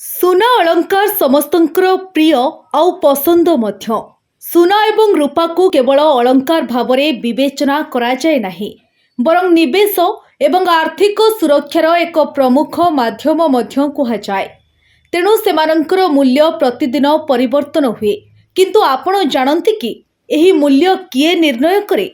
सुना अलंकार समस्तंकर प्रिय आउ पसंद मध्य। सुना एवं रूपा को केवल अलंकार भावरे विवेचना करा जाए नाही, बरं निवेश एवं आर्थिक सुरक्षार एक प्रमुख माध्यम मध्य कुहाजाए। तेणु सेमानंकर मूल्य प्रतिदिन परिवर्तन हुए, किंतु आपण जानती कि एही मूल्य किए निर्णय करे?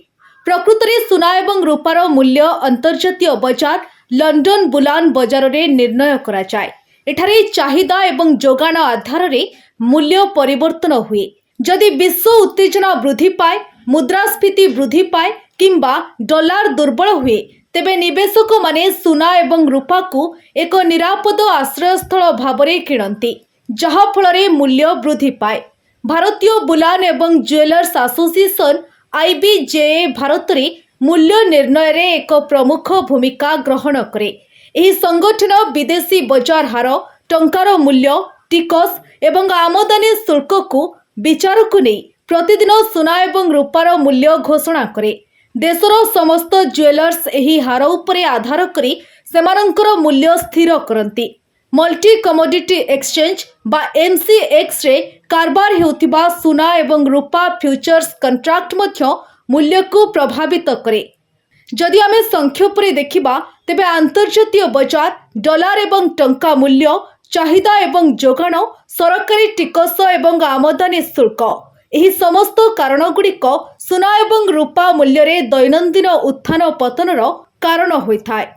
प्रकृत में सुना एवं रूपार मूल्य अंतर्जातीय बजार लंडन बुलान बजार रे निर्णय करा जाए। एठारे चाहिदा एवं जोगाण आधार रे मूल्य परिवर्तन हुए। जदि विश्व उत्तेजना वृद्धि पाए, मुद्रास्फीति वृद्धि पाए किंबा डॉलर दुर्बल हुए, तेबे निवेशक माने सुना एवं रूपा को एक निरापद आश्रयस्थल भावरे किणंती, जहा फलरे मूल्य वृद्धि पाए। भारतीय बुलान एवं ज्वेलर्स एसोसिएशन IBJA भारत रे मूल्य निर्णय रे एक प्रमुख भूमिका ग्रहण करे। एही संगठन विदेशी बजार हार, टंकार मूल्य, टिकस एवं आमदानी शुल्क को विचार को नहीं प्रतिदिन सुना एवं रूपार मूल्य घोषणा करे। देशर समस्त ज्वेलर्स एही हार उपरे आधार करी सेमानंकर मूल्य स्थिर करंती। मल्टी कमोडिटी एक्सचेंज बा MCX रे कारबार हेउथिबा सुना एवं रूपा फ्यूचर्स कंट्राक्ट मध्य मूल्य को प्रभावित करे। जदि आमे संक्षेपरे देखिबा, तेबे अंतर्जातीय बजार डॉलर एवं टंका मूल्य, चाहिदा एवं जोगाण, सरकारी टिकस एवं आमदानी शुल्क, एही समस्त कारण गुड़िक सुना एवं रूपा मूल्य रे दैनंदिन उत्थान पतनर कारण होइथाय।